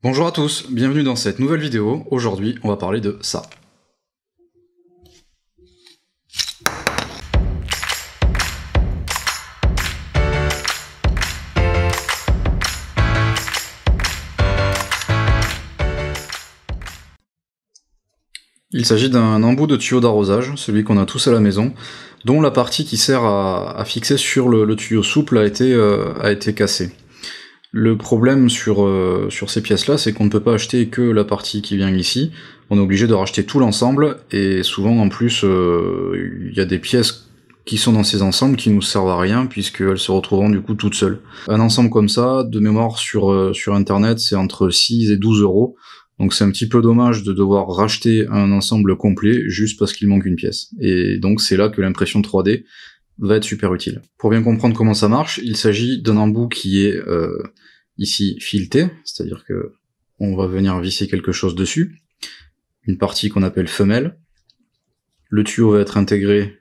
Bonjour à tous, bienvenue dans cette nouvelle vidéo. Aujourd'hui, on va parler de ça. Il s'agit d'un embout de tuyau d'arrosage, celui qu'on a tous à la maison, dont la partie qui sert à fixer sur le tuyau souple a été cassée. Le problème sur ces pièces-là, c'est qu'on ne peut pas acheter que la partie qui vient ici, on est obligé de racheter tout l'ensemble, et souvent en plus, il y a des pièces qui sont dans ces ensembles qui nous servent à rien, puisqu'elles se retrouveront du coup toutes seules. Un ensemble comme ça, de mémoire sur internet, c'est entre 6 et 12 euros, donc c'est un petit peu dommage de devoir racheter un ensemble complet juste parce qu'il manque une pièce. Et donc c'est là que l'impression 3D va être super utile. Pour bien comprendre comment ça marche, il s'agit d'un embout qui est ici fileté, c'est-à-dire que on va venir visser quelque chose dessus, une partie qu'on appelle femelle. Le tuyau va être intégré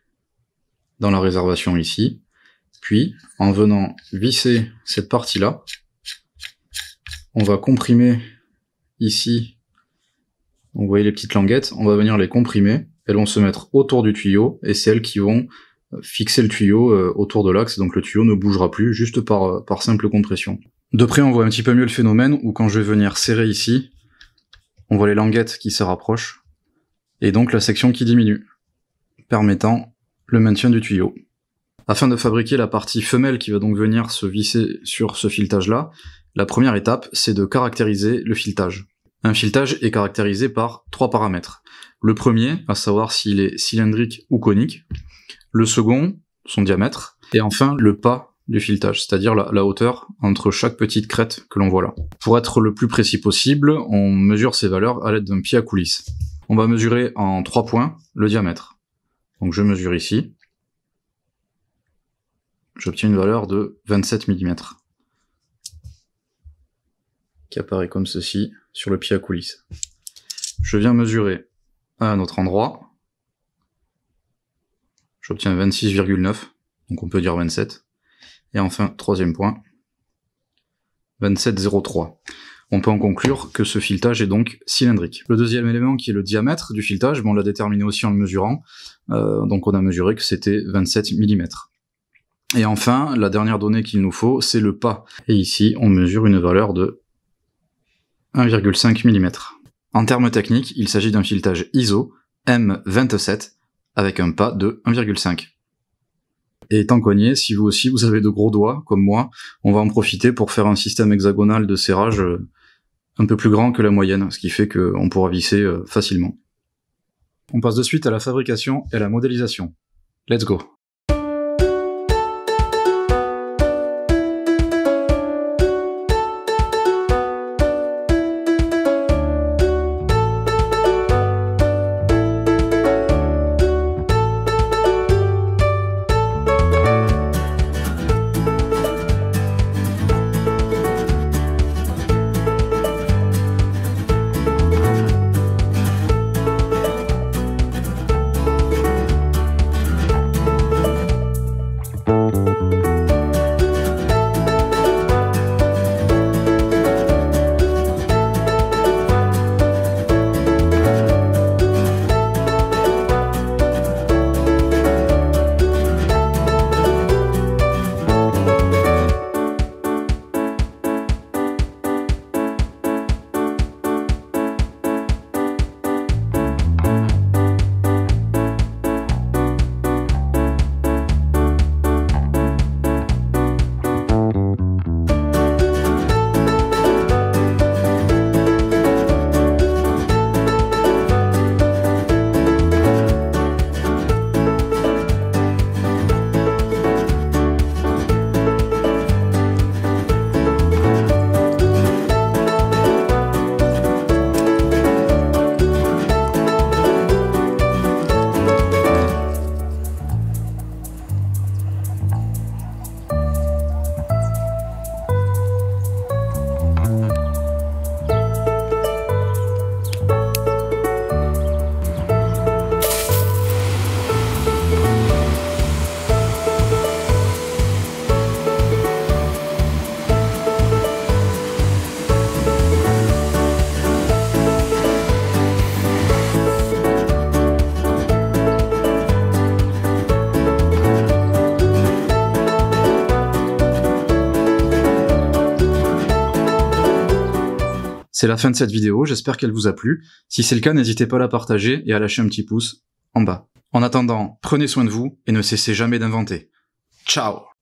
dans la réservation ici, puis en venant visser cette partie-là, on va comprimer ici, vous voyez les petites languettes, on va venir les comprimer, elles vont se mettre autour du tuyau, et c'est elles qui vont fixer le tuyau autour de l'axe, donc le tuyau ne bougera plus, juste par simple compression. De près on voit un petit peu mieux le phénomène, où quand je vais venir serrer ici, on voit les languettes qui se rapprochent, et donc la section qui diminue, permettant le maintien du tuyau. Afin de fabriquer la partie femelle qui va donc venir se visser sur ce filetage-là, la première étape, c'est de caractériser le filetage. Un filetage est caractérisé par 3 paramètres. Le premier, à savoir s'il est cylindrique ou conique. Le second, son diamètre. Et enfin, le pas du filetage, c'est-à-dire la hauteur entre chaque petite crête que l'on voit là. Pour être le plus précis possible, on mesure ces valeurs à l'aide d'un pied à coulisse. On va mesurer en 3 points le diamètre. Donc je mesure ici. J'obtiens une valeur de 27 mm. Qui apparaît comme ceci sur le pied à coulisse. Je viens mesurer à un autre endroit. J'obtiens 26,9, donc on peut dire 27. Et enfin, troisième point, 27,03. On peut en conclure que ce filetage est donc cylindrique. Le deuxième élément qui est le diamètre du filetage, on l'a déterminé aussi en le mesurant, donc on a mesuré que c'était 27 mm. Et enfin, la dernière donnée qu'il nous faut, c'est le pas. Et ici, on mesure une valeur de 1,5 mm. En termes techniques, il s'agit d'un filetage ISO M27 avec un pas de 1,5. Et étant cogné, si vous aussi vous avez de gros doigts, comme moi, on va en profiter pour faire un système hexagonal de serrage un peu plus grand que la moyenne, ce qui fait qu'on pourra visser facilement. On passe de suite à la fabrication et à la modélisation. Let's go! C'est la fin de cette vidéo, j'espère qu'elle vous a plu. Si c'est le cas, n'hésitez pas à la partager et à lâcher un petit pouce en bas. En attendant, prenez soin de vous et ne cessez jamais d'inventer. Ciao!